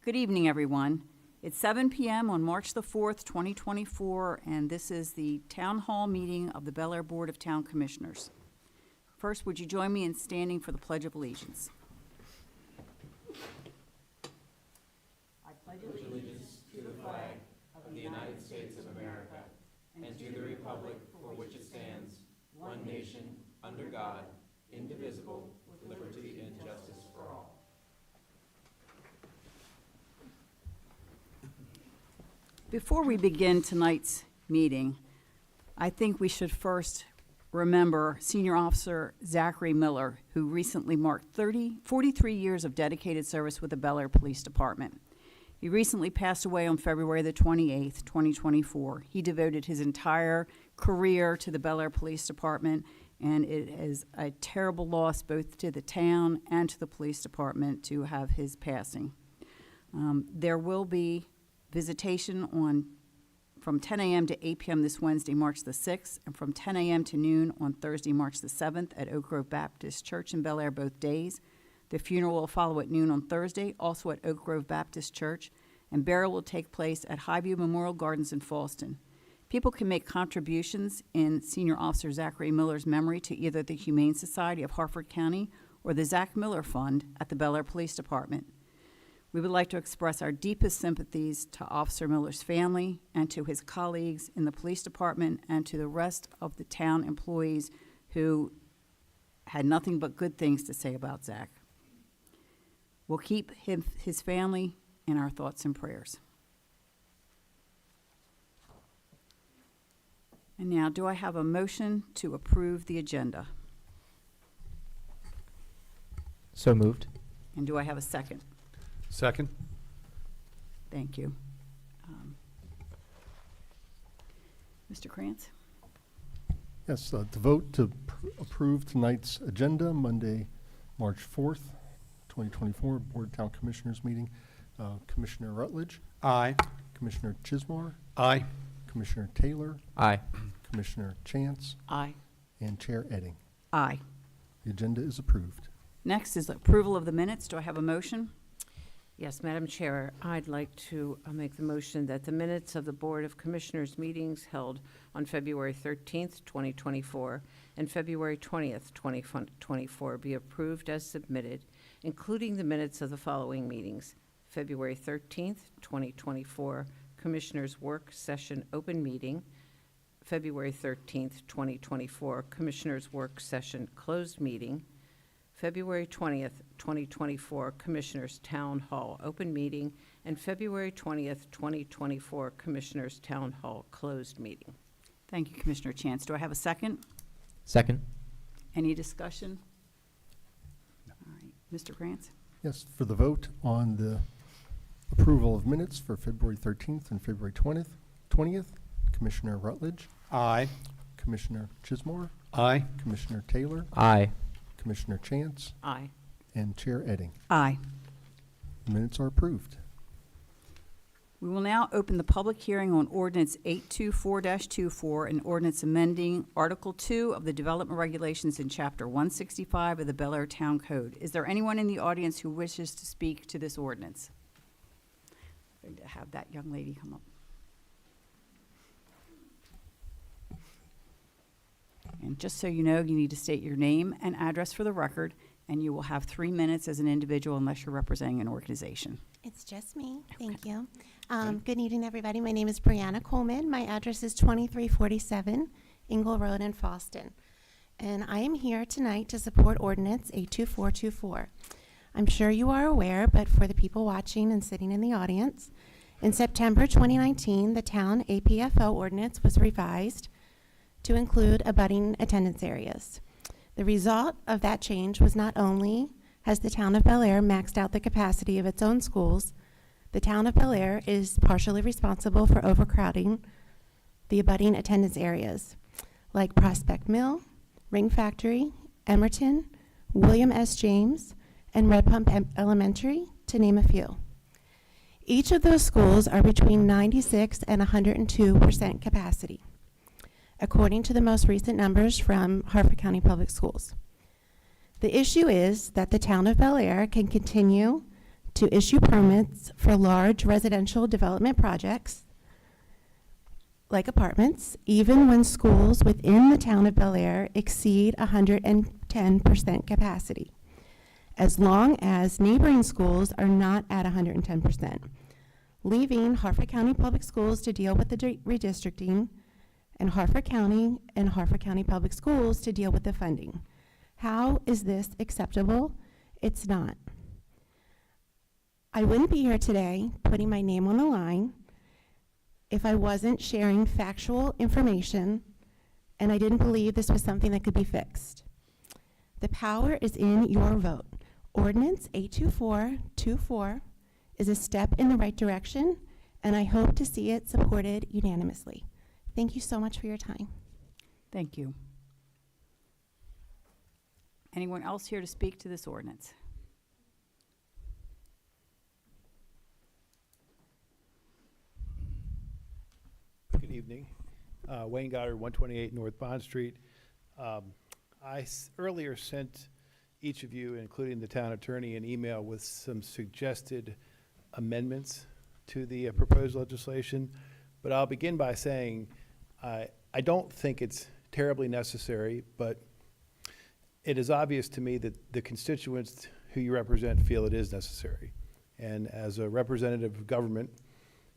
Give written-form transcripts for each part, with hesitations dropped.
Good evening, everyone. It's 7 p.m. on March the 4th, 2024, and this is the Town Hall meeting of the Bel Air Board of Town Commissioners. First, would you join me in standing for the Pledge of Allegiance? I pledge allegiance to the flag of the United States of America and to the republic for which it stands, one nation, under God, indivisible, with liberty and justice for all. Before we begin tonight's meeting, I think we should first remember Senior Officer Zachary Miller, who recently marked 43 years of dedicated service with the Bel Air Police Department. He recently passed away on February the 28th, 2024. He devoted his entire career to the Bel Air Police Department, and it is a terrible loss both to the town and to the police department to have his passing. There will be visitation from 10 a.m. to 8 p.m. this Wednesday, March the 6th, and from 10 a.m. to noon on Thursday, March the 7th at Oak Grove Baptist Church in Bel Air both days. The funeral will follow at noon on Thursday, also at Oak Grove Baptist Church, and burial will take place at Highview Memorial Gardens in Fallston. People can make contributions in Senior Officer Zachary Miller's memory to either the Humane Society of Harford County or the Zach Miller Fund at the Bel Air Police Department. We would like to express our deepest sympathies to Officer Miller's family and to his colleagues in the police department and to the rest of the town employees who had nothing but good things to say about Zach. We'll keep his family in our thoughts and prayers. And now, do I have a motion to approve the agenda? So moved. And do I have a second? Second. Thank you. Mr. Krantz? Yes, to vote to approve tonight's agenda, Monday, March 4th, 2024, Board of Town Commissioners meeting. Commissioner Rutledge, Aye. Commissioner Chismar, Aye. Commissioner Taylor, Aye. Commissioner Chance, Aye. and Chair Edding. Aye. The agenda is approved. Next is approval of the minutes. Do I have a motion? Yes, Madam Chair, I'd like to make the motion that the minutes of the Board of Commissioners meetings held on February 13th, 2024, and February 20th, 2024 be approved as submitted, including the minutes of the following meetings. February 13th, 2024, Commissioners' Work Session Open Meeting. February 13th, 2024, Commissioners' Work Session Closed Meeting. February 20th, 2024, Commissioners' Town Hall Open Meeting, and February 20th, 2024, Commissioners' Town Hall Closed Meeting. Thank you, Commissioner Chance. Do I have a second? Second. Any discussion? All right. Mr. Krantz? Yes, for the vote on the approval of minutes for February 13th and February 20th, Commissioner Rutledge, Aye. Commissioner Chismar, Aye. Commissioner Taylor, Aye. Commissioner Chance, Aye. and Chair Edding. Aye. The minutes are approved. We will now open the public hearing on Ordinance 824-24, an ordinance amending Article 2 of the Development Regulations in Chapter 165 of the Bel Air Town Code. Is there anyone in the audience who wishes to speak to this ordinance? I'm going to have that young lady come up. And just so you know, you need to state your name and address for the record, and you will have 3 minutes as an individual unless you're representing an organization. It's just me. Thank you. Good evening, everybody. My name is Brianna Coleman. My address is 2347 Ingle Road in Fallston. And I am here tonight to support Ordinance 82424. I'm sure you are aware, but for the people watching and sitting in the audience, in September 2019, the town APFO ordinance was revised to include abutting attendance areas. The result of that change was not only has the town of Bel Air maxed out the capacity of its own schools, the town of Bel Air is partially responsible for overcrowding the abutting attendance areas, like Prospect Mill, Ring Factory, Emerton, William S. James, and Red Pump Elementary, to name a few. Each of those schools are between 96 and 102% capacity, according to the most recent numbers from Harford County Public Schools. The issue is that the town of Bel Air can continue to issue permits for large residential development projects like apartments, even when schools within the town of Bel Air exceed 110% capacity, as long as neighboring schools are not at 110%, leaving Harford County Public Schools to deal with the redistricting, and Harford County Public Schools to deal with the funding. How is this acceptable? It's not. I wouldn't be here today putting my name on the line if I wasn't sharing factual information and I didn't believe this was something that could be fixed. The power is in your vote. Ordinance 82424 is a step in the right direction, and I hope to see it supported unanimously. Thank you so much for your time. Thank you. Anyone else here to speak to this ordinance? Good evening. Wayne Goddard, 128 North Bond Street. Earlier sent each of you, including the town attorney, an email with some suggested amendments to the proposed legislation. But I'll begin by saying I don't think it's terribly necessary, but it is obvious to me that the constituents who you represent feel it is necessary. And as a representative of government,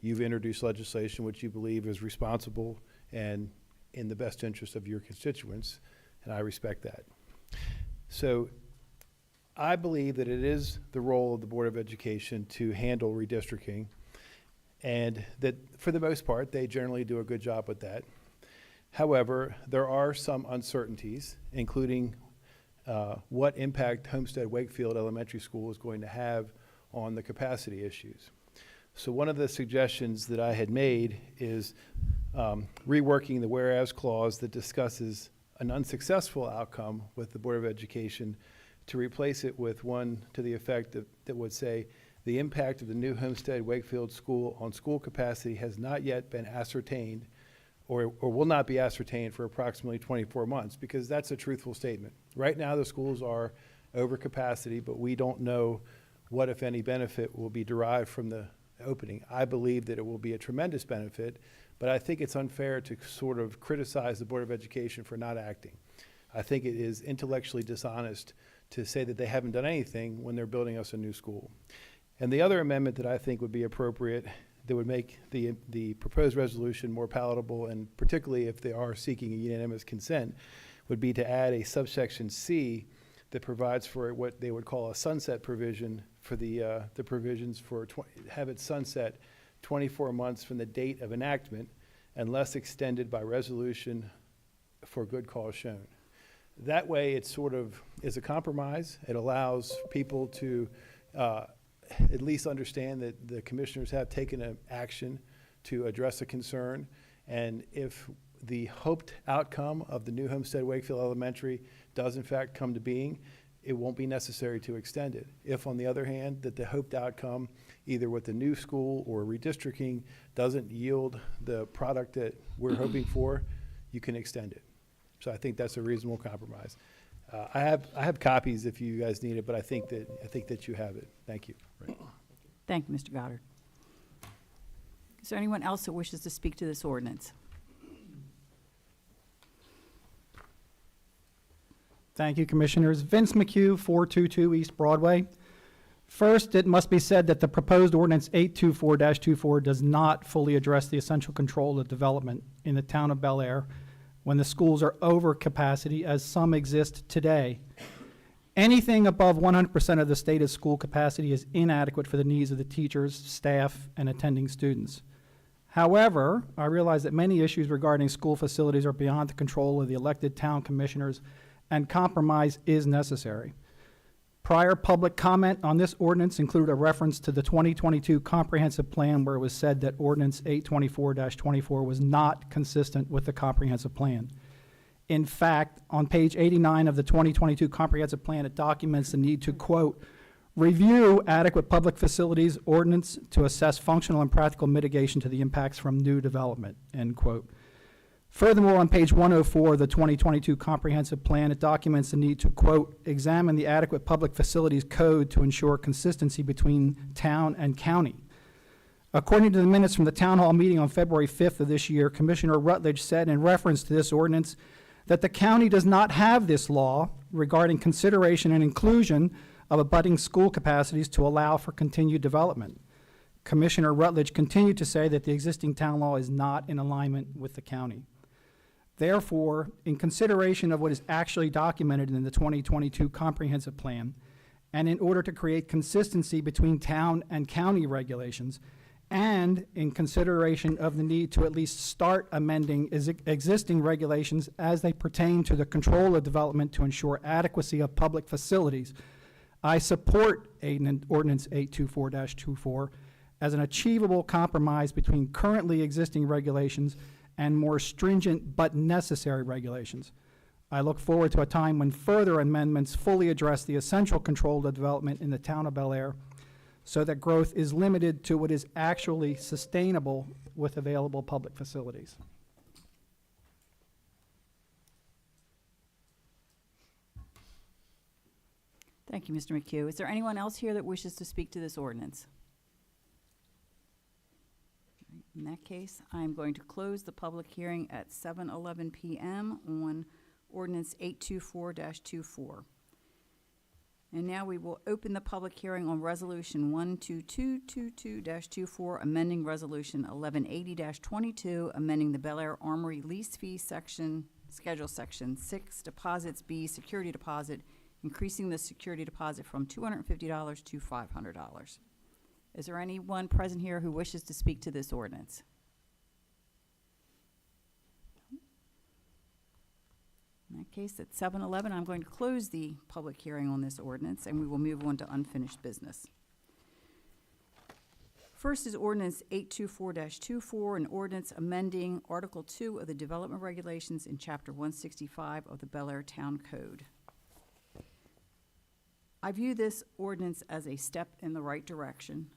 you've introduced legislation which you believe is responsible and in the best interest of your constituents, and I respect that. So I believe that it is the role of the Board of Education to handle redistricting, and that for the most part, they generally do a good job with that. However, there are some uncertainties, including what impact Homestead Wakefield Elementary School is going to have on the capacity issues. So one of the suggestions that I had made is reworking the whereas clause that discusses an unsuccessful outcome with the Board of Education to replace it with one to the effect that would say the impact of the new Homestead Wakefield School on school capacity has not yet been ascertained or will not be ascertained for approximately 24 months, because that's a truthful statement. Right now the schools are over capacity, but we don't know what, if any, benefit will be derived from the opening. I believe that it will be a tremendous benefit, but I think it's unfair to sort of criticize the Board of Education for not acting. I think it is intellectually dishonest to say that they haven't done anything when they're building us a new school. And the other amendment that I think would be appropriate that would make the proposed resolution more palatable, and particularly if they are seeking a unanimous consent, would be to add a subsection C that provides for what they would call a sunset provision for the provisions for have it sunset 24 months from the date of enactment unless extended by resolution for good cause shown. That way it sort of is a compromise. It allows people to at least understand that the commissioners have taken an action to address a concern, and if the hoped outcome of the new Homestead Wakefield Elementary does in fact come to being, it won't be necessary to extend it. If, on the other hand, that the hoped outcome, either with the new school or redistricting, doesn't yield the product that we're hoping for, you can extend it. So I think that's a reasonable compromise. I have copies if you guys need it, but I think that you have it. Thank you. Thank you, Mr. Goddard. Is there anyone else that wishes to speak to this ordinance? Thank you, Commissioners. Vince McHugh, 422 East Broadway. First, it must be said that the proposed ordinance 824-24 does not fully address the essential control of development in the town of Bel Air when the schools are over capacity, as some exist today. Anything above 100% of the stated school capacity is inadequate for the needs of the teachers, staff, and attending students. However, I realize that many issues regarding school facilities are beyond the control of the elected town commissioners, and compromise is necessary. Prior public comment on this ordinance included a reference to the 2022 comprehensive plan where it was said that ordinance 824-24 was not consistent with the comprehensive plan. In fact, on page 89 of the 2022 comprehensive plan, it documents the need to, quote, review adequate public facilities ordinance to assess functional and practical mitigation to the impacts from new development, end quote. Furthermore, on page 104 of the 2022 Comprehensive Plan, it documents the need to, quote, "examine the adequate public facilities code to ensure consistency between town and county." According to the minutes from the Town Hall meeting on February 5th of this year, Commissioner Rutledge said in reference to this ordinance that the county does not have this law regarding consideration and inclusion of abutting school capacities to allow for continued development. Commissioner Rutledge continued to say that the existing town law is not in alignment with the county. Therefore, in consideration of what is actually documented in the 2022 Comprehensive Plan, and in order to create consistency between town and county regulations, and in consideration of the need to at least start amending existing regulations as they pertain to the control of development to ensure adequacy of public facilities, I support Ordinance 824-24 as an achievable compromise between currently existing regulations and more stringent but necessary regulations. I look forward to a time when further amendments fully address the essential control of development in the town of Bel Air so that growth is limited to what is actually sustainable with available public facilities. Thank you, Mr. McHugh. Is there anyone else here that wishes to speak to this ordinance? In that case, I'm going to close the public hearing at 7:11 PM on ordinance 824-24. And now we will open the public hearing on resolution 12222-24, amending resolution 1180-22, amending the Bel Air Armory lease fee section, schedule section 6, deposits B, security deposit, increasing the security deposit from $250 to $500. Is there anyone present here who wishes to speak to this ordinance? In that case, at 7:11, I'm going to close the public hearing on this ordinance, and we will move on to unfinished business. First is ordinance 824-24, an ordinance amending Article 2 of the Development Regulations in Chapter 165 of the Bel Air Town Code. I view this ordinance as a step in the right direction.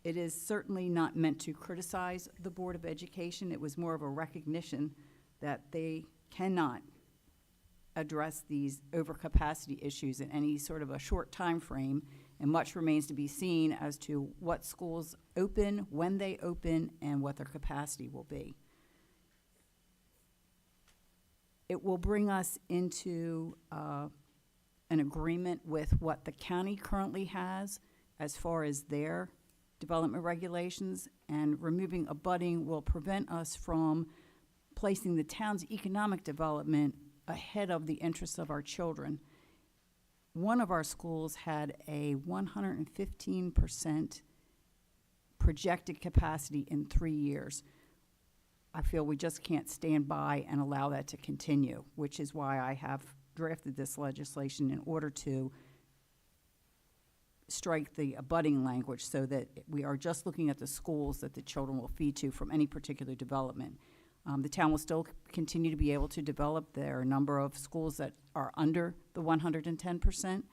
It is certainly not meant to criticize the Board of Education. It was more of a recognition that they cannot address these overcapacity issues in any sort of a short time frame, and much remains to be seen as to what schools open, when they open, and what their capacity will be. It will bring us into an agreement with what the county currently has as far as their development regulations, and removing abutting will prevent us from placing the town's economic development ahead of the interests of our children. One of our schools had a 115% projected capacity in 3 years. I feel we just can't stand by and allow that to continue, which is why I have drafted this legislation in order to strike the abutting language so that we are just looking at the schools that the children will feed to from any particular development. The town will still continue to be able to develop. There are a number of schools that are under the 110%.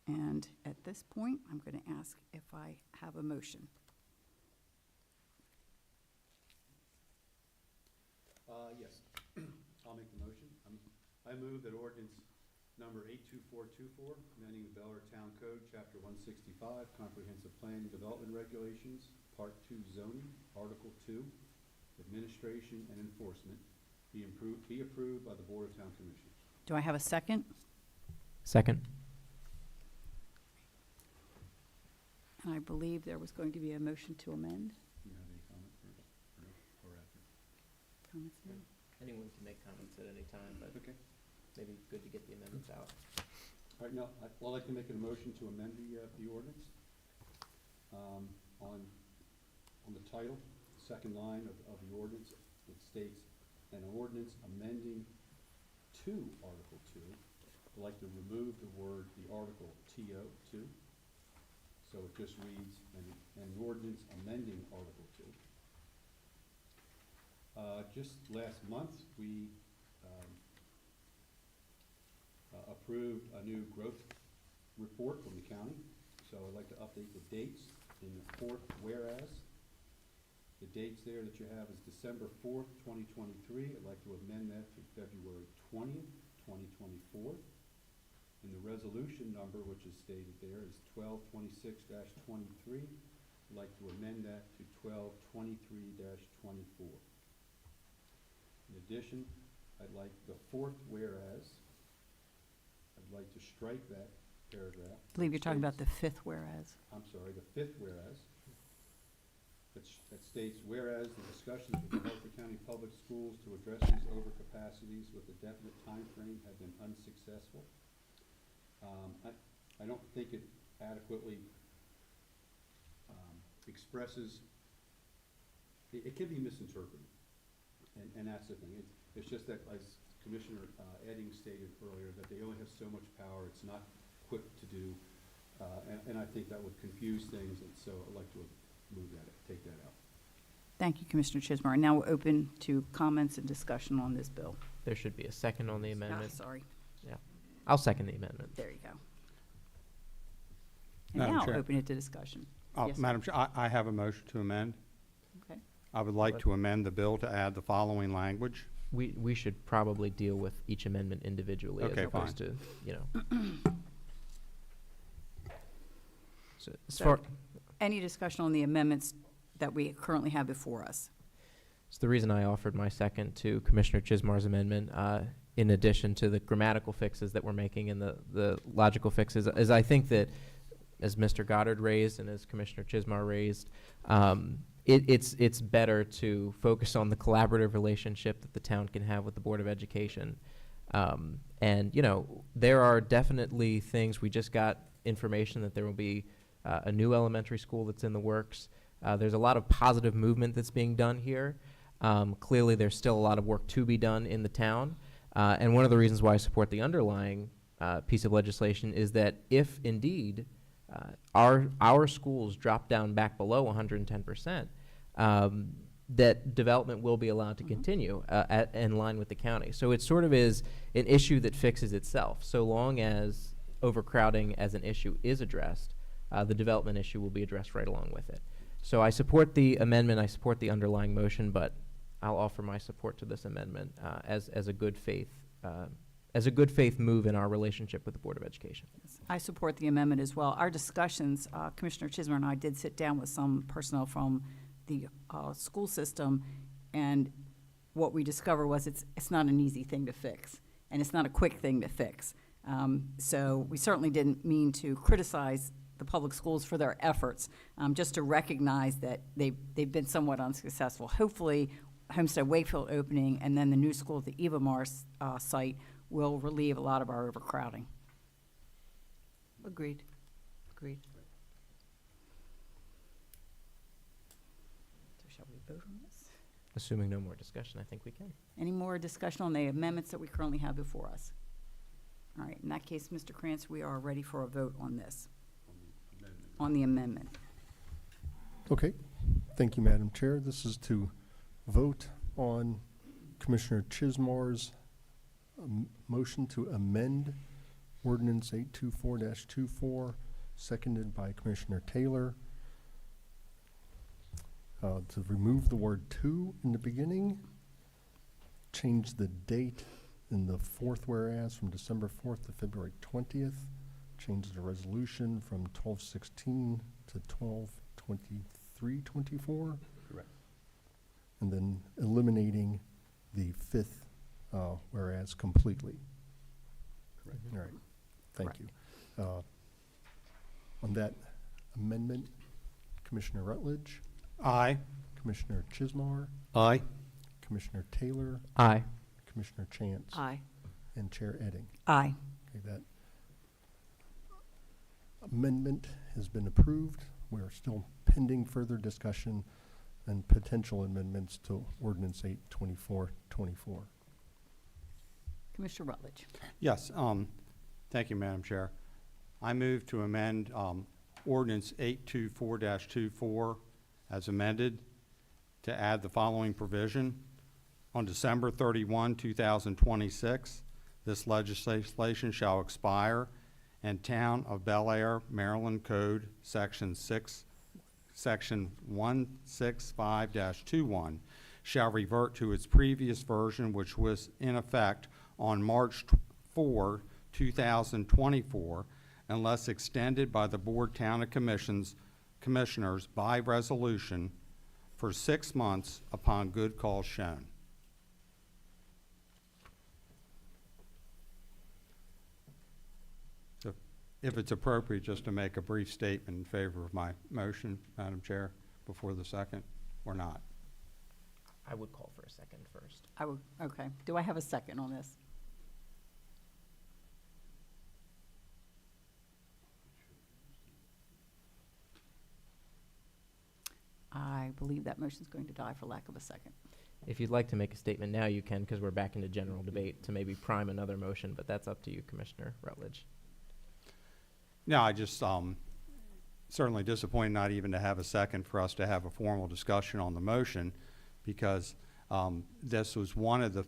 And at this point, I'm going to ask if I have a motion. Yes, I'll make the motion. I move that ordinance number 82424, amending the Bel Air Town Code, Chapter 165, Comprehensive Plan and Development Regulations, Part 2 Zoning, Article 2, Administration and Enforcement, be approved by the Board of Town Commissioners. Do I have a second? Second. And I believe there was going to be a motion to amend. Do you have any comment or after? Comments now? Anyone can make comments at any time, but Okay. maybe good to get the amendments out. All right, now, I'd like to make a motion to amend the ordinance. On the title, second line of the ordinance, it states, an ordinance amending to Article 2. I'd like to remove the word, the article TO, 2. So it just reads, an ordinance amending Article 2. Just last month, we approved a new growth report from the county. So I'd like to update the dates in the fourth whereas. The dates there that you have is December 4th, 2023. I'd like to amend that to February 20th, 2024. And the resolution number, which is stated there, is 1226-23. I'd like to amend that to 1223-24. In addition, I'd like the fourth whereas. I'd like to strike that paragraph. I believe you're talking about the fifth whereas. I'm sorry, the fifth whereas. That states, whereas the discussions with the Harford County Public Schools to address these overcapacities with a definite time frame have been unsuccessful. I don't think it adequately expresses, it can be misinterpreted, and that's the thing. It's just that, as Commissioner Edding stated earlier, that they only have so much power, it's not quick to do, and I think that would confuse things, and so I'd like to move that, take that out. Thank you, Commissioner Chismar. Now we're open to comments and discussion on this bill. There should be a second on the Ah, amendment. sorry. I'll second the amendment. There you go. And Madam now Chair. open it to discussion. Yes, sir. Madam Chair, I have a motion to amend. Okay. I would like to amend the bill to add the following language. We should probably deal with each amendment individually as Okay, opposed to, So as So- far, Any discussion on the amendments that we currently have before us? it's the reason I offered my second to Commissioner Chismar's amendment, in addition to the grammatical fixes that we're making and the logical fixes, is I think that, as Mr. Goddard raised and as Commissioner Chismar raised, it's better to focus on the collaborative relationship that the town can have with the Board of Education. And, there are definitely things, we just got information that there will be a new elementary school that's in the works. There's a lot of positive movement that's being done here. Clearly, there's still a lot of work to be done in the town. And one of the reasons why I support the underlying piece of legislation is that if indeed our schools drop down back below 110%, that development will be allowed to continue in line with the county. So it sort of is an issue that fixes itself. So long as overcrowding as an issue is addressed, the development issue will be addressed right along with it. So I support the amendment, I support the underlying motion, but I'll offer my support to this amendment as a good faith move in our relationship with the Board of Education. I support the amendment as well. Our discussions, Commissioner Chismer and I did sit down with some personnel from the school system, and what we discovered was it's not an easy thing to fix, and it's not a quick thing to fix. So we certainly didn't mean to criticize the public schools for their efforts, just to recognize that they've been somewhat unsuccessful. Hopefully, Homestead Wakefield opening and then the new school at the Eva Mars site will relieve a lot of our overcrowding. Agreed. So shall we vote on this? Assuming no more discussion, I think we can. Any more discussion on the amendments that we currently have before us? All right, in that case, Mr. Krantz, we are ready for a vote on this, on the amendment. Okay, thank you, Madam Chair. This is to vote on Commissioner Chismar's motion to amend Ordinance 824-24, seconded by Commissioner Taylor, to remove the word "to" in the beginning, change the date in the fourth whereas from December 4th to February 20th, change the resolution from 12/16 to 12/23/24. Correct. And then eliminating the fifth whereas completely. Correct. All right, thank you. On that amendment, Commissioner Rutledge, Aye. Commissioner Chismar, Aye. Commissioner Taylor, Aye. Commissioner Chance, Aye. and Chair Edding. Aye. Okay, that amendment has been approved. We are still pending further discussion and potential amendments to Ordinance 824-24. Commissioner Rutledge. Yes, thank you, Madam Chair. I move to amend Ordinance 824-24 as amended to add the following provision. On December 31, 2026, this legislation shall expire, and Town of Bel Air, Maryland Code, Section 6, section 165-21 shall revert to its previous version, which was in effect on March 4, 2024, unless extended by the Board Town and Commissioners by resolution for 6 months upon good cause shown. So if it's appropriate, just to make a brief statement in favor of my motion, Madam Chair, before the second, or not? I would call for a second first. Okay. Do I have a second on this? I believe that motion's going to die for lack of a second. If you'd like to make a statement now, you can, because we're back into general debate to maybe prime another motion, but that's up to you, Commissioner Rutledge. No, I just certainly disappointed not even to have a second for us to have a formal discussion on the motion, because this was one of the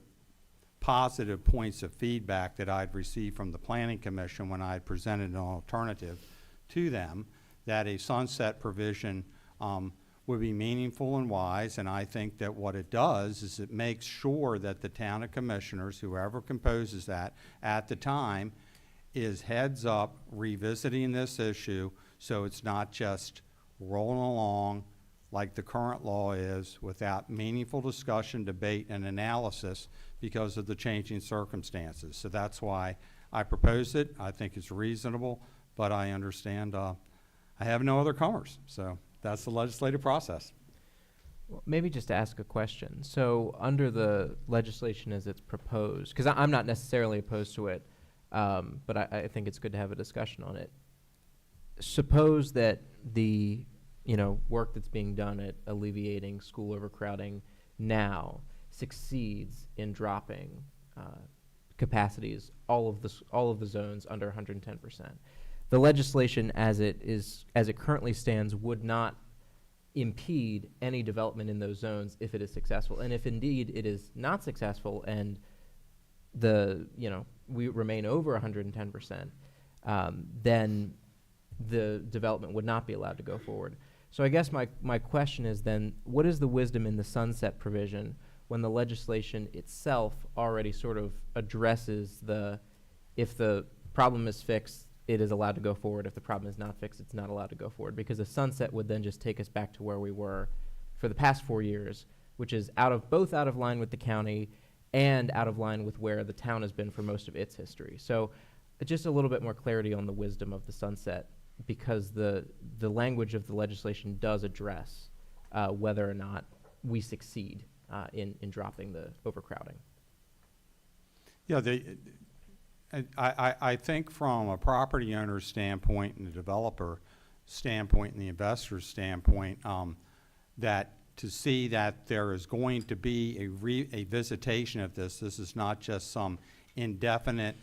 positive points of feedback that I'd received from the Planning Commission when I had presented an alternative to them, that a sunset provision would be meaningful and wise, and I think that what it does is it makes sure that the Town of Commissioners, whoever composes that at the time, is heads up revisiting this issue, so it's not just rolling along like the current law is without meaningful discussion, debate, and analysis because of the changing circumstances. So that's why I proposed it. I think it's reasonable, but I understand I have no other comers. So that's the legislative process. Well, maybe just to ask a question. So under the legislation as it's proposed, because I'm not necessarily opposed to it, but I think it's good to have a discussion on it. Suppose that the work that's being done at alleviating school overcrowding now succeeds in dropping capacities, all of the zones under 110%. The legislation as it currently stands would not impede any development in those zones if it is successful. And if indeed it is not successful and we remain over 110%, then the development would not be allowed to go forward. So I guess my question is then, what is the wisdom in the sunset provision when the legislation itself already sort of addresses if the problem is fixed, it is allowed to go forward. If the problem is not fixed, it's not allowed to go forward, because a sunset would then just take us back to where we were for the past 4 years, which is both out of line with the county and out of line with where the town has been for most of its history. So just a little bit more clarity on the wisdom of the sunset, because the language of the legislation does address whether or not we succeed in dropping the overcrowding. Yeah, I think from a property owner's standpoint and the developer standpoint and the investor's standpoint, that to see that there is going to be a visitation of this is not just some indefinite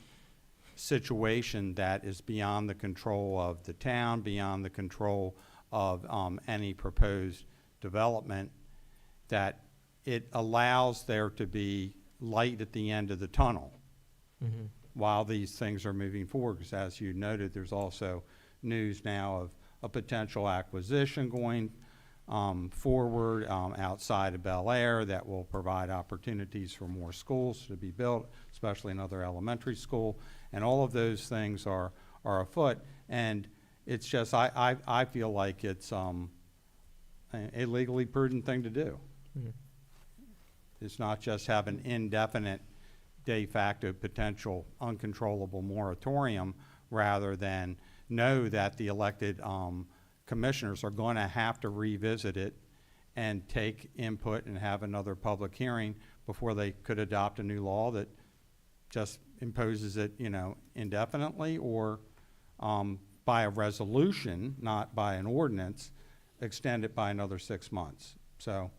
situation that is beyond the control of the town, beyond the control of any proposed development, that it allows there to be light at the end of the tunnel. Mm-hmm. While these things are moving forward, because as you noted, there's also news now of a potential acquisition going forward outside of Bel Air that will provide opportunities for more schools to be built, especially another elementary school, and all of those things are afoot. And it's just, I feel like it's a legally prudent thing to do. Mm-hmm. It's not just have an indefinite de facto potential uncontrollable moratorium, rather than know that the elected commissioners are going to have to revisit it and take input and have another public hearing before they could adopt a new law that just imposes it, indefinitely, or by a resolution, not by an ordinance, extend it by another 6 months. So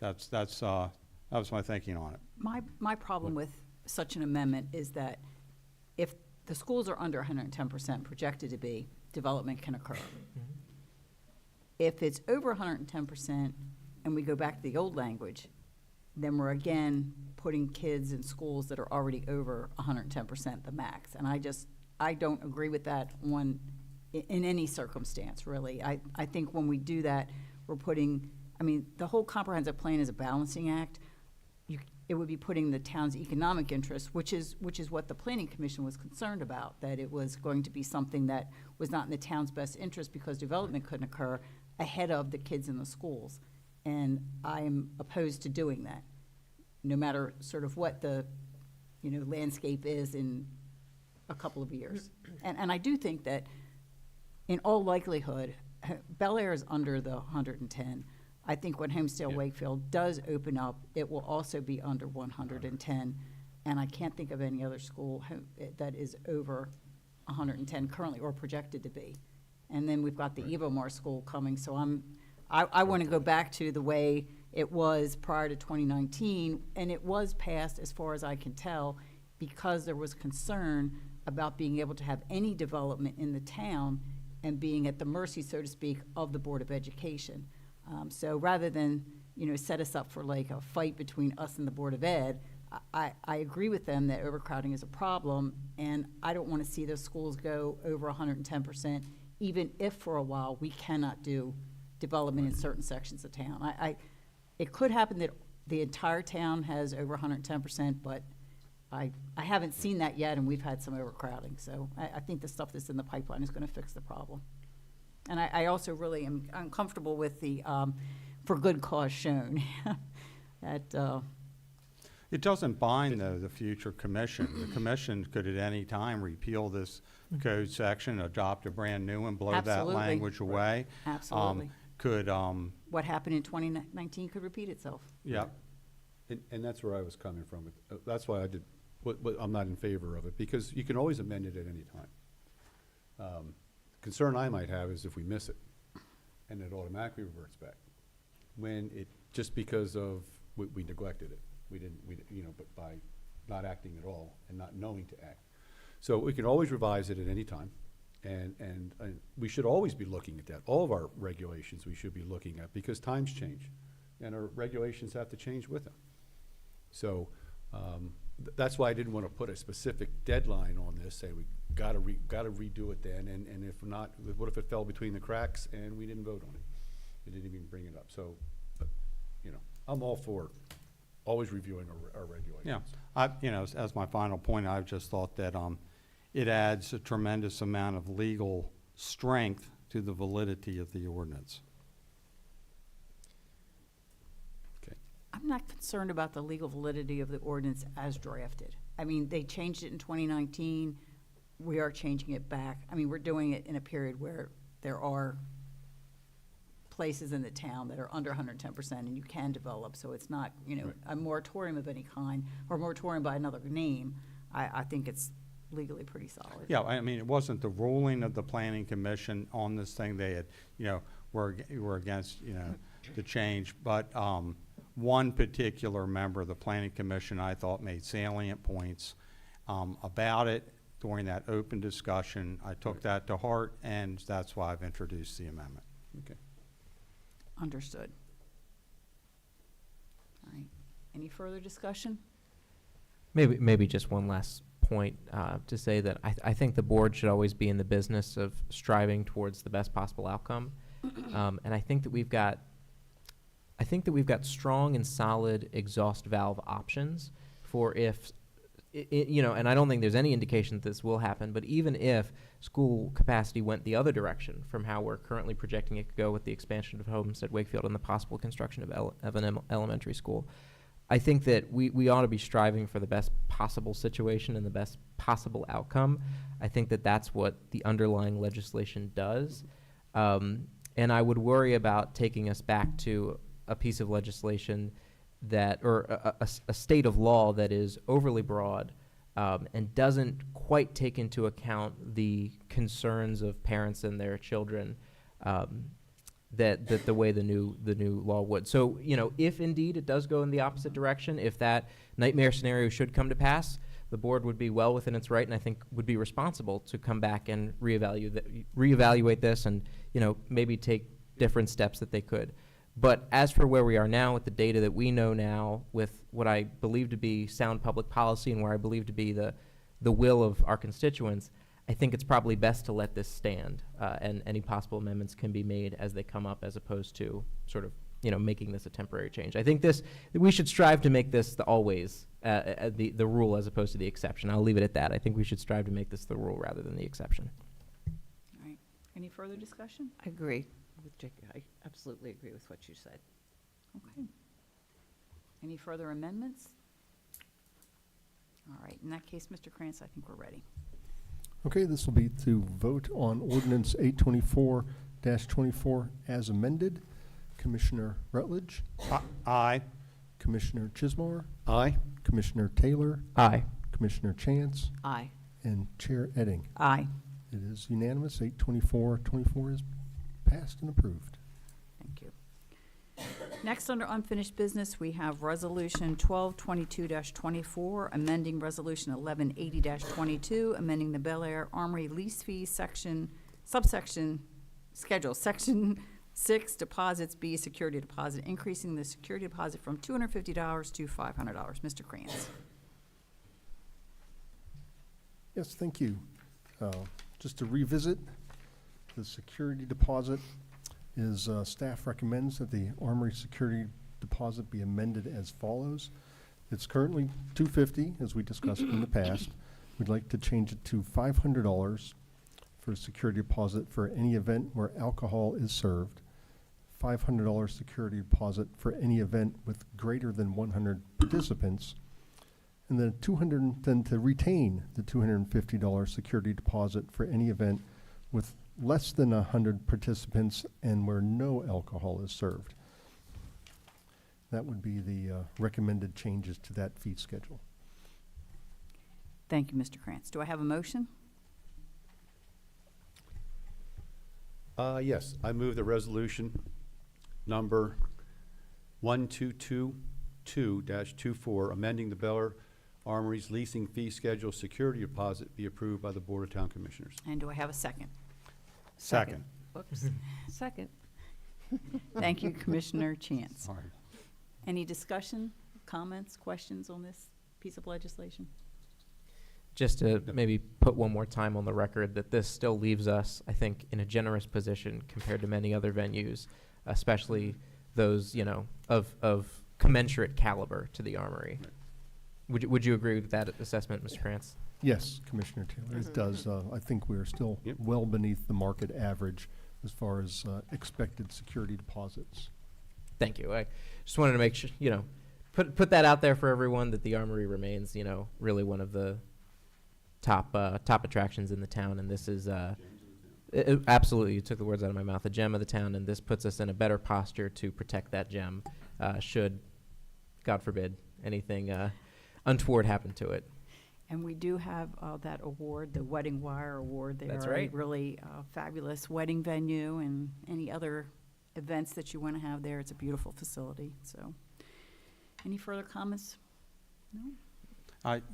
that was my thinking on it. My problem with such an amendment is that if the schools are under 110% projected to be, development can occur. Mm-hmm. If it's over 110% and we go back to the old language, then we're again putting kids in schools that are already over 110%, the max. And I don't agree with that on in any circumstance, really. I think when we do that, we're putting, I mean, the whole comprehensive plan is a balancing act. It would be putting the town's economic interests, which is what the planning commission was concerned about, that it was going to be something that was not in the town's best interest because development couldn't occur, ahead of the kids in the schools. And I am opposed to doing that, no matter sort of what the, landscape is in a couple of years. And I do think that in all likelihood, Bel Air is under the 110. I think when Homestead Wakefield does open up, it will also be under 110. And I can't think of any other school that is over 110 currently or projected to be. And then we've got the Evomar school coming, so I want to go back to the way it was prior to 2019, and it was passed, as far as I can tell, because there was concern about being able to have any development in the town and being at the mercy, so to speak, of the Board of Education. So rather than, set us up for like a fight between us and the Board of Ed, I agree with them that overcrowding is a problem, and I don't want to see those schools go over 110%, even if for a while we cannot do development in certain sections of town. It could happen that the entire town has over 110%, but I haven't seen that yet, and we've had some overcrowding. So I think the stuff that's in the pipeline is going to fix the problem. And I also really am uncomfortable with the for good cause shown. That It doesn't bind, though, the future commission. The commission could at any time repeal this code section, adopt a brand-new one, blow that Absolutely. language away. Absolutely. Could, What happened in 2019 could repeat itself. yeah, And that's where I was coming from. That's why I did, I'm not in favor of it, because you can always amend it at any time. Concern I might have is if we miss it, and it automatically reverts back. When it, just because of, we neglected it. But by not acting at all and not knowing to act. So we can always revise it at any time, and we should always be looking at that. All of our regulations we should be looking at, because times change, and our regulations have to change with them. So that's why I didn't want to put a specific deadline on this, say we gotta redo it then, and if not, what if it fell between the cracks and we didn't vote on it? We didn't even bring it up. So, I'm all for always reviewing our regulations. yeah. As my final point, I've just thought that it adds a tremendous amount of legal strength to the validity of the ordinance. Okay. I'm not concerned about the legal validity of the ordinance as drafted. I mean, they changed it in 2019. We are changing it back. I mean, we're doing it in a period where there are places in the town that are under 110% and you can develop, so it's not, Right. a moratorium of any kind or a moratorium by another name. I think it's legally pretty solid. Yeah, I mean, it wasn't the ruling of the planning commission on this thing. They had, were against, the change. But one particular member of the planning commission, I thought, made salient points about it during that open discussion. I took that to heart, and that's why I've introduced the amendment. Okay. Understood. All right. Any further discussion? Maybe just one last point to say that I think the board should always be in the business of striving towards the best possible outcome, and I think that we've got strong and solid exhaust valve options for if and I don't think there's any indication that this will happen, but even if school capacity went the other direction from how we're currently projecting it could go with the expansion of Homestead Wakefield and the possible construction of an elementary school, I think that we ought to be striving for the best possible situation and the best possible outcome. I think that that's what the underlying legislation does. And I would worry about taking us back to a piece of legislation or a state of law that is overly broad and doesn't quite take into account the concerns of parents and their children that the way the new law would. So, if indeed it does go in the opposite direction, if that nightmare scenario should come to pass, the board would be well within its right, and I think would be responsible to come back and reevaluate this, and maybe take different steps that they could. But as for where we are now, with the data that we know now, with what I believe to be sound public policy and where I believe to be the will of our constituents, I think it's probably best to let this stand, and any possible amendments can be made as they come up, as opposed to sort of, making this a temporary change. I think we should strive to make this the always, the rule as opposed to the exception. I'll leave it at that. I think we should strive to make this the rule rather than the exception. All right. Any further discussion? I agree with Jake. I absolutely agree with what you said. Okay. Any further amendments? All right. In that case, Mr. Krantz, I think we're ready. Okay, this will be to vote on ordinance 824-24 as amended. Commissioner Rutledge, Aye. Commissioner Chismar, Aye. Commissioner Taylor, Aye. Commissioner Chance, Aye. and Chair Edding. Aye. It is unanimous. 824-24 is passed and approved. Thank you. Next, under unfinished business, we have Resolution 1222-24, amending Resolution 1180-22, amending the Bel Air Armory lease fee subsection schedule, Section 6, deposits B, security deposit, increasing the security deposit from $250 to $500. Mr. Krantz. Yes, thank you. Just to revisit, the security deposit is, staff recommends that the Armory security deposit be amended as follows. It's currently $250, as we discussed in the past. We'd like to change it to $500 for security deposit for any event where alcohol is served, $500 security deposit for any event with greater than 100 participants, and then then to retain the $250 security deposit for any event with less than 100 participants and where no alcohol is served. That would be the recommended changes to that fee schedule. Thank you, Mr. Krantz. Do I have a motion? Yes, I move the resolution number 1222-24, amending the Bel Air Armory's leasing fee schedule security deposit be approved by the Board of Town Commissioners. And do I have a second? Second. Whoops. Second. Thank you, Commissioner Chance. All right. Any discussion, comments, questions on this piece of legislation? Just to maybe put one more time on the record that this still leaves us, I think, in a generous position compared to many other venues, especially those, of commensurate caliber to the Armory. Right. Would you agree with that assessment, Mr. Krantz? Yes, Commissioner Taylor, it does. I think we're still Yep. well beneath the market average as far as expected security deposits. Thank you. I just wanted to make sure, put that out there for everyone that the Armory remains, really one of the top attractions in the town, and this is absolutely, you took the words out of my mouth, a gem of the town, and this puts us in a better posture to protect that gem should, God forbid, anything untoward happen to it. And we do have that award, the Wedding Wire Award. They That's are right. a really fabulous wedding venue, and any other events that you want to have there. It's a beautiful facility. So, any further comments? No?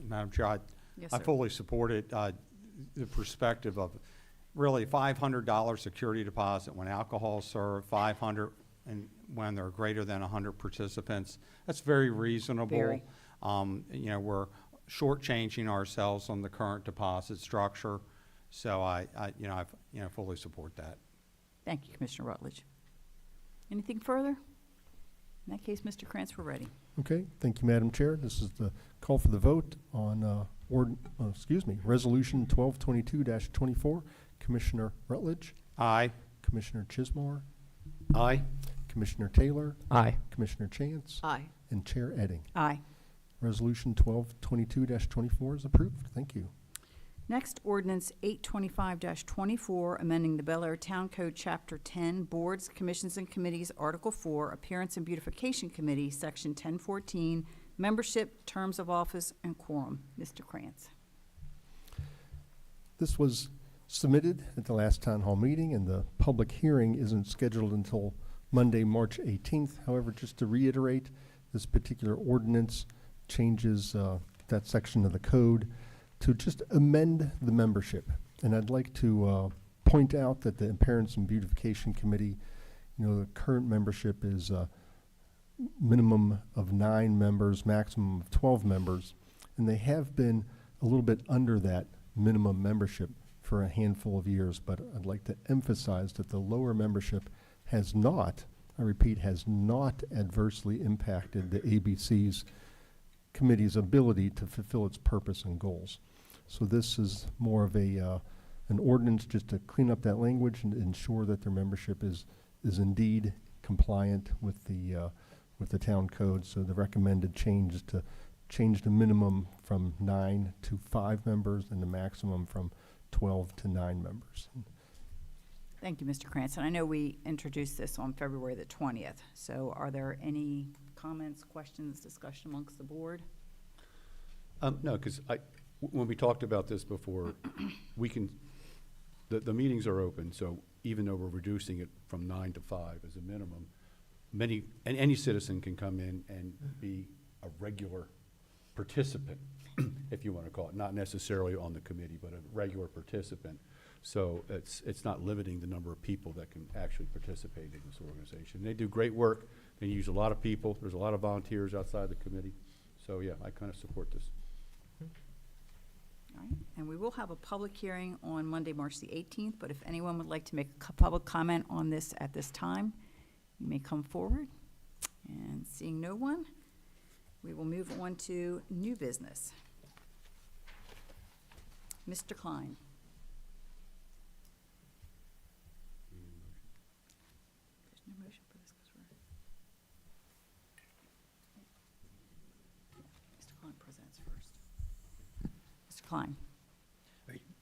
Madam Chair, Yes, I sir. fully support it. The perspective of really $500 security deposit when alcohol is served, $500 and when there are greater than 100 participants. That's very reasonable. Very. We're shortchanging ourselves on the current deposit structure. So I fully support that. Thank you, Commissioner Rutledge. Anything further? In that case, Mr. Krantz, we're ready. Okay, thank you, Madam Chair. This is the call for the vote on Resolution 1222-24. Commissioner Rutledge, Aye. Commissioner Chismar, Aye. Commissioner Taylor, Aye. Commissioner Chance, Aye. and Chair Edding. Aye. Resolution 1222-24 is approved. Thank you. Next, ordinance 825-24, amending the Bel Air Town Code, Chapter 10, Boards, Commissions, and Committees, Article 4, Appearance and Beautification Committee, Section 1014, Membership, Terms of Office, and Quorum. Mr. Krantz. This was submitted at the last town hall meeting, and the public hearing isn't scheduled until Monday, March 18th. However, just to reiterate, this particular ordinance changes that section of the code to just amend the membership. And I'd like to point out that the Appearance and Beautification Committee, the current membership is minimum of 9 members, maximum of 12 members, and they have been a little bit under that minimum membership for a handful of years, but I'd like to emphasize that the lower membership has not, I repeat, has not adversely impacted the ABC's committee's ability to fulfill its purpose and goals. So this is more of a an ordinance just to clean up that language and ensure that their membership is indeed compliant with the town code. So the recommended change is to change the minimum from 9 to 5 members and the maximum from 12 to 9 members. Thank you, Mr. Cranston. I know we introduced this on February the 20th, so are there any comments, questions, discussion amongst the board? No, because when we talked about this before, we can, the meetings are open, so even though we're reducing it from 9 to 5 as a minimum, any citizen can come in and be a regular participant, if you want to call it, not necessarily on the committee, but a regular participant. So it's not limiting the number of people that can actually participate in this organization. They do great work. They use a lot of people. There's a lot of volunteers outside the committee. So yeah, I kind of support this. All right, and we will have a public hearing on Monday, March the 18th, but if anyone would like to make a public comment on this at this time, you may come forward. And seeing no one, we will move on to new business. Mr. Klein. There's no motion for this because Mr. Klein presents first. Mr. Klein.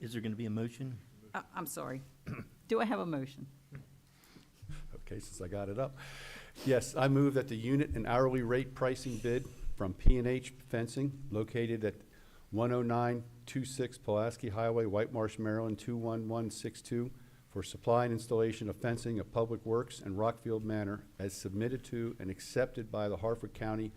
Is there going to be a motion? I'm sorry. Do I have a motion? Okay, since I got it up. Yes, I move that the unit and hourly rate pricing bid from P&H Fencing located at 10926 Pulaski Highway, White Marsh, Maryland 21162 for supply and installation of fencing at Public Works and Rockfield Manor as submitted to and accepted by Harford County,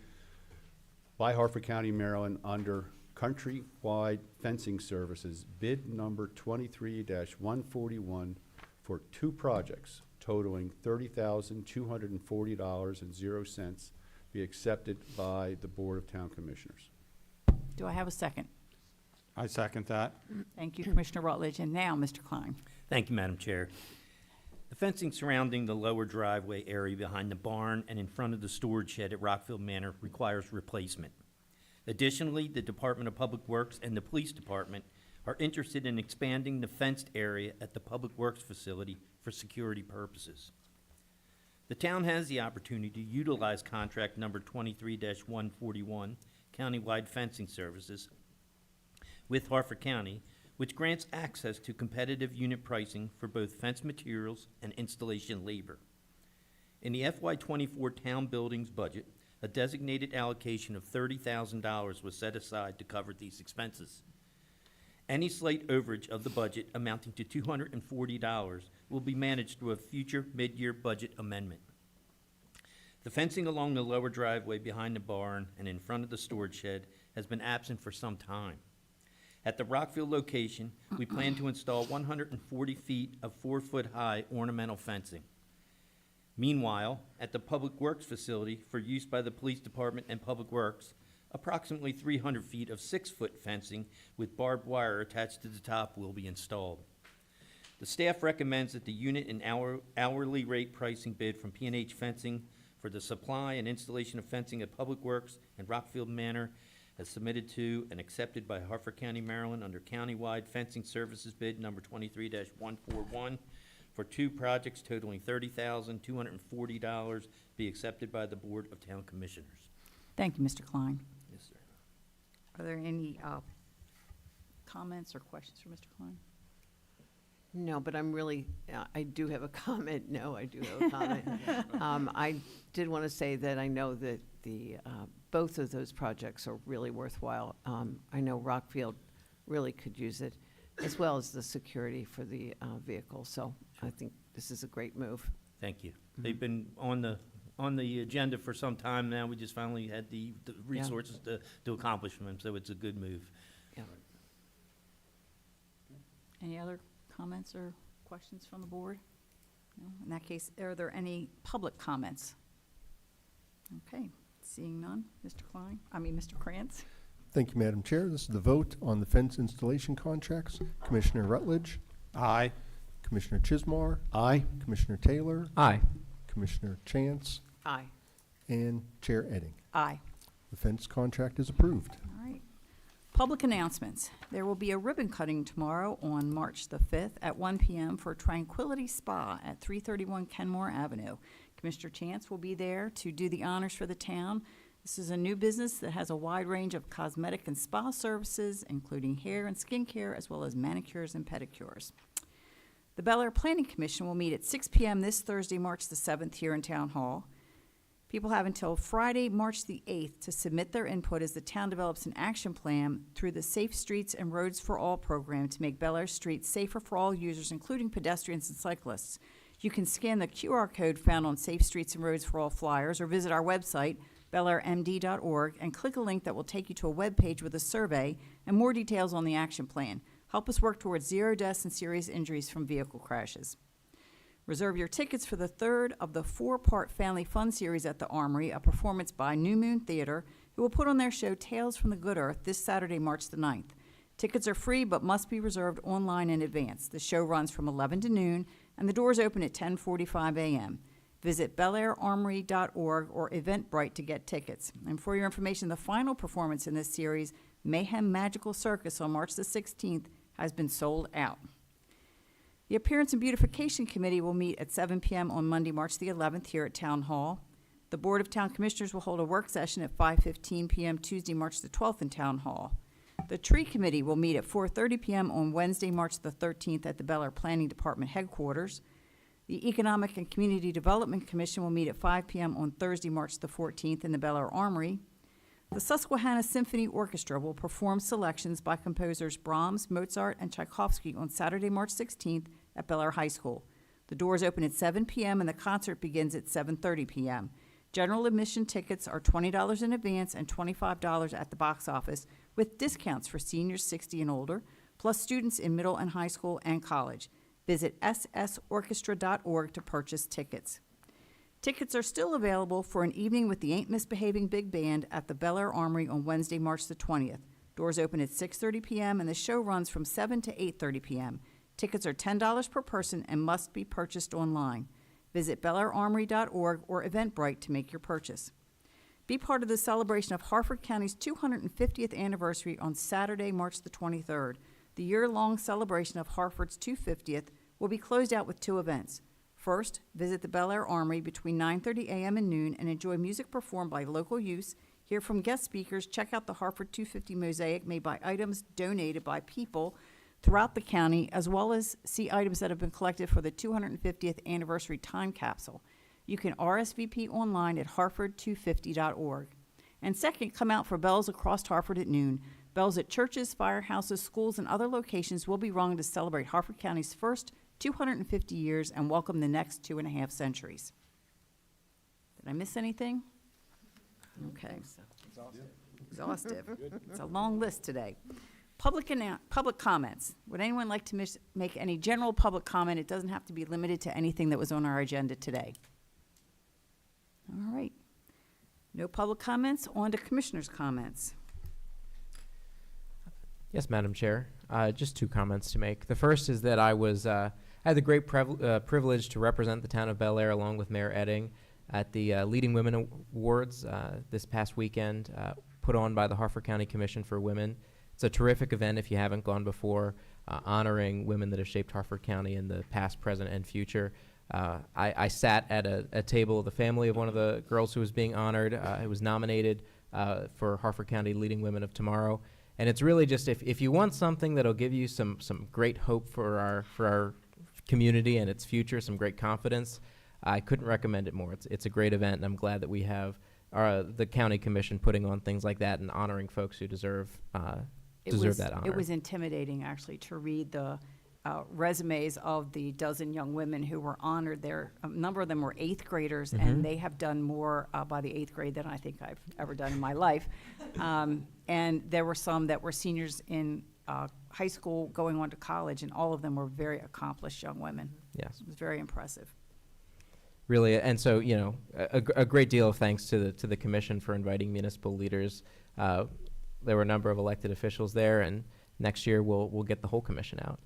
Maryland under Countrywide Fencing Services, bid number 23-141 for 2 projects totaling $30,240.00 be accepted by the Board of Town Commissioners. Do I have a second? I second that. Thank you, Commissioner Rutledge. And now, Mr. Klein. Thank you, Madam Chair. The fencing surrounding the lower driveway area behind the barn and in front of the storage shed at Rockfield Manor requires replacement. Additionally, the Department of Public Works and the Police Department are interested in expanding the fenced area at the Public Works facility for security purposes. The town has the opportunity to utilize contract number 23-141, Countywide Fencing Services, with Harford County, which grants access to competitive unit pricing for both fence materials and installation labor. In the FY24 town buildings budget, a designated allocation of $30,000 was set aside to cover these expenses. Any slight overage of the budget amounting to $240 will be managed through a future mid-year budget amendment. The fencing along the lower driveway behind the barn and in front of the storage shed has been absent for some time. At the Rockfield location, we plan to install 140 feet of 4-foot-high ornamental fencing. Meanwhile, at the Public Works facility for use by the Police Department and Public Works, approximately 300 feet of 6-foot fencing with barbed wire attached to the top will be installed. The staff recommends that the unit and hourly rate pricing bid from P&H Fencing for the supply and installation of fencing at Public Works and Rockfield Manor as submitted to and accepted by Harford County, Maryland under Countywide Fencing Services bid number 23-141 for 2 projects totaling $30,240 be accepted by the Board of Town Commissioners. Thank you, Mr. Klein. Yes, sir. Are there any comments or questions for Mr. Klein? No, but I'm really, I do have a comment. No, I do have a comment. I did want to say that I know that the, both of those projects are really worthwhile. I know Rockfield really could use it, as well as the security for the vehicle. So I think this is a great move. Thank you. They've been on the agenda for some time now. We just finally had the resources to accomplish them, so it's a good move. Yeah. Any other comments or questions from the board? No? In that case, are there any public comments? Okay, seeing none. Mr. Klein, Mr. Krantz? Thank you, Madam Chair. This is the vote on the fence installation contracts. Commissioner Rutledge, Aye. Commissioner Chismar, Aye. Commissioner Taylor, Aye. Commissioner Chance, Aye. and Chair Edding. Aye. The fence contract is approved. All right. Public announcements. There will be a ribbon cutting tomorrow on March the 5th at 1 p.m. for Tranquility Spa at 331 Kenmore Avenue. Commissioner Chance will be there to do the honors for the town. This is a new business that has a wide range of cosmetic and spa services, including hair and skincare, as well as manicures and pedicures. The Bel Air Planning Commission will meet at 6 p.m. this Thursday, March the 7th, here in Town Hall. People have until Friday, March the 8th, to submit their input as the town develops an action plan through the Safe Streets and Roads for All program to make Bel Air streets safer for all users, including pedestrians and cyclists. You can scan the QR code found on Safe Streets and Roads for All flyers or visit our website, belairmd.org, and click a link that will take you to a webpage with a survey and more details on the action plan. Help us work towards 0 deaths and serious injuries from vehicle crashes. Reserve your tickets for the third of the 4-part Family Fun series at the Armory, a performance by New Moon Theater, who will put on their show Tales from the Good Earth this Saturday, March the 9th. Tickets are free but must be reserved online in advance. The show runs from 11 to noon, and the doors open at 10:45 a.m. Visit belairarmory.org or Eventbrite to get tickets. And for your information, the final performance in this series, Mayhem Magical Circus, on March the 16th, has been sold out. The Appearance and Beautification Committee will meet at 7 p.m. on Monday, March the 11th, here at Town Hall. The Board of Town Commissioners will hold a work session at 5:15 p.m. Tuesday, March the 12th, in Town Hall. The Tree Committee will meet at 4:30 p.m. on Wednesday, March the 13th, at the Bel Air Planning Department headquarters. The Economic and Community Development Commission will meet at 5 p.m. on Thursday, March the 14th, in the Bel Air Armory. The Susquehanna Symphony Orchestra will perform selections by composers Brahms, Mozart, and Tchaikovsky on Saturday, March 16th at Bel Air High School. The doors open at 7 p.m. and the concert begins at 7:30 p.m. General admission tickets are $20 in advance and $25 at the box office, with discounts for seniors 60 and older, plus students in middle and high school and college. Visit ssorchestra.org to purchase tickets. Tickets are still available for an evening with the Ain't Misbehaving Big Band at the Bel Air Armory on Wednesday, March the 20th. Doors open at 6:30 p.m. and the show runs from 7 to 8:30 p.m. Tickets are $10 per person and must be purchased online. Visit belairarmory.org or Eventbrite to make your purchase. Be part of the celebration of Harford County's 250th anniversary on Saturday, March the 23rd. The year-long celebration of Harford's 250th will be closed out with 2 events. First, visit the Bel Air Armory between 9:30 a.m. and noon and enjoy music performed by local youths, hear from guest speakers, check out the Harford 250 mosaic made by items donated by people throughout the county, as well as see items that have been collected for the 250th anniversary time capsule. You can RSVP online at harford250.org. And second, come out for bells across Harford at noon. Bells at churches, firehouses, schools, and other locations will be rung to celebrate Harford County's first 250 years and welcome the next 2.5 centuries. Did I miss anything? Okay. Exhaustive. It's a long list today. Public comments. Would anyone like to make any general public comment? It doesn't have to be limited to anything that was on our agenda today. All right. No public comments. On to commissioners' comments. Yes, Madam Chair. Just 2 comments to make. The first is that I had the great privilege to represent the town of Bel Air along with Mayor Edding at the Leading Women Awards this past weekend, put on by the Harford County Commission for Women. It's a terrific event if you haven't gone before, honoring women that have shaped Harford County in the past, present, and future. I sat at a table of the family of one of the girls who was being honored. It was nominated for Harford County Leading Women of Tomorrow. And it's really just if you want something that'll give you some great hope for our community and its future, some great confidence, I couldn't recommend it more. It's a great event, and I'm glad that we have the county commission putting on things like that and honoring folks who deserve that honor. It was intimidating, actually, to read the resumes of the dozen young women who were honored there. A number of them were 8th graders, and they have done more by the 8th grade than I think I've ever done in my life. And there were some that were seniors in high school going on to college, and all of them were very accomplished young women. Yes. It was very impressive. Really, and so, a great deal of thanks to the commission for inviting municipal leaders. there were a number of elected officials there, and next year we'll get the whole commission out.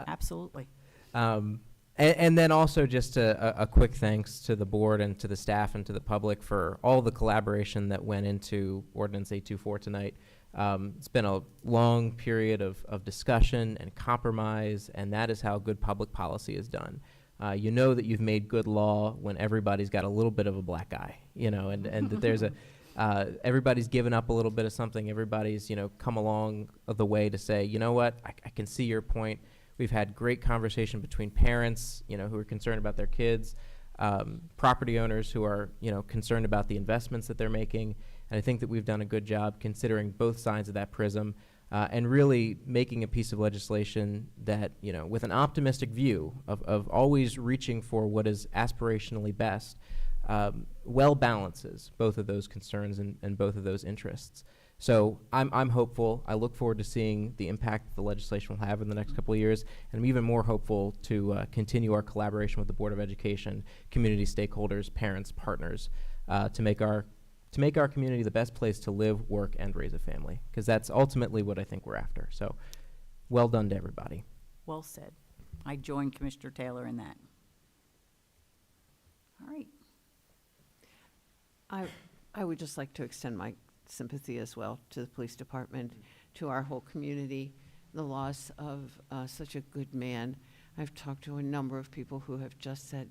Absolutely. And then also just a quick thanks to the board and to the staff and to the public for all the collaboration that went into Ordinance 824 tonight. It's been a long period of discussion and compromise, and that is how good public policy is done. You know that you've made good law when everybody's got a little bit of a black eye, and that there's everybody's given up a little bit of something. Everybody's, come along the way to say, you know what, I can see your point. We've had great conversation between parents, who are concerned about their kids, property owners who are, concerned about the investments that they're making. And I think that we've done a good job considering both sides of that prism, and really making a piece of legislation that, with an optimistic view of always reaching for what is aspirationally best, well balances both of those concerns and both of those interests. So I'm hopeful. I look forward to seeing the impact the legislation will have in the next couple of years, and I'm even more hopeful to continue our collaboration with the Board of Education, community stakeholders, parents, partners, to make our community the best place to live, work, and raise a family, because that's ultimately what I think we're after. So well done to everybody. Well said. I join Commissioner Taylor in that. All right. I would just like to extend my sympathy as well to the police department, to our whole community, the loss of such a good man. I've talked to a number of people who have just said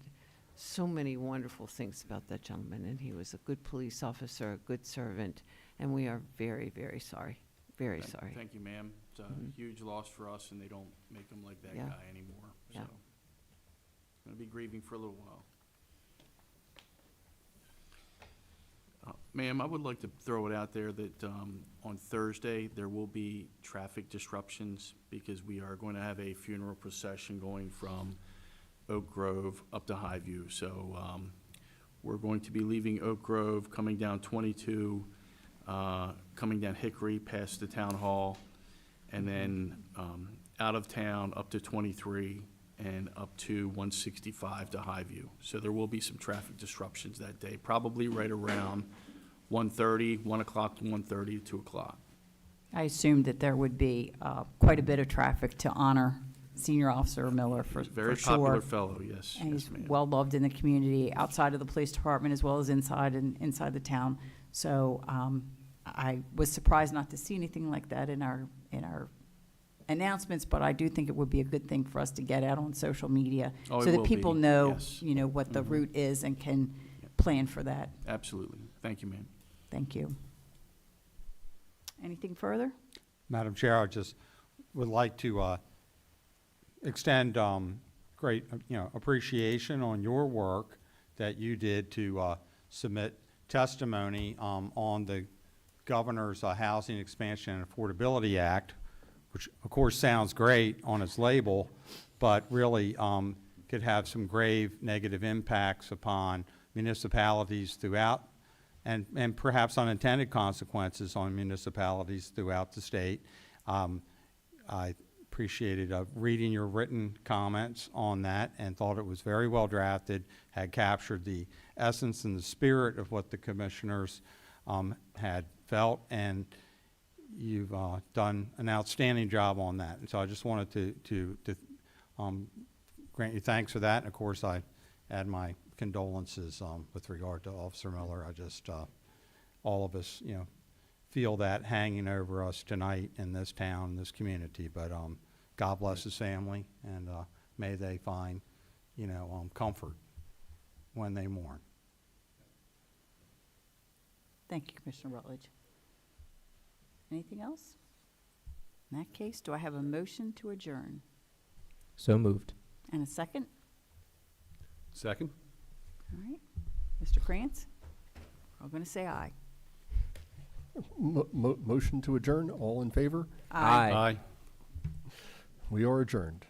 so many wonderful things about that gentleman, and he was a good police officer, a good servant, and we are very, very sorry. Very sorry. Thank you, ma'am. It's a huge loss for us, and they don't make them like that Yeah. guy anymore. So, Yeah. going to be grieving for a little while. Ma'am, I would like to throw it out there that on Thursday, there will be traffic disruptions because we are going to have a funeral procession going from Oak Grove up to Highview. So we're going to be leaving Oak Grove, coming down 22, coming down Hickory past the town hall, and then out of town up to 23 and up to 165 to Highview. So there will be some traffic disruptions that day, probably right around 1:30, 1 o'clock to 1:30 to 2 o'clock. I assumed that there would be quite a bit of traffic to honor Senior Officer Miller for sure. Very popular fellow, yes. And Yes, he's ma'am. well-loved in the community, outside of the police department as well as inside the town. So I was surprised not to see anything like that in our announcements, but I do think it would be a good thing for us to get out on social media Oh, it so that will people be, know, yes. What the Mhm. route is and can Yep. plan for that. Absolutely. Thank you, ma'am. Thank you. Anything further? Madam Chair, I just would like to extend great, appreciation on your work that you did to submit testimony on the Governor's Housing Expansion and Affordability Act, which of course sounds great on its label, but really could have some grave negative impacts upon municipalities throughout, and perhaps unintended consequences on municipalities throughout the state. I appreciated reading your written comments on that and thought it was very well drafted, had captured the essence and the spirit of what the commissioners had felt, and you've done an outstanding job on that. And so I just wanted to grant you thanks for that. And of course, I add my condolences with regard to Officer Miller. I just, all of us, feel that hanging over us tonight in this town, this community. But God bless his family, and may they find, comfort when they mourn. Thank you, Commissioner Rutledge. Anything else? In that case, do I have a motion to adjourn? So moved. And a second? Second? All right. Mr. Krantz? I'm going to say aye. Motion to adjourn, all in favor? Aye. Aye. We are adjourned.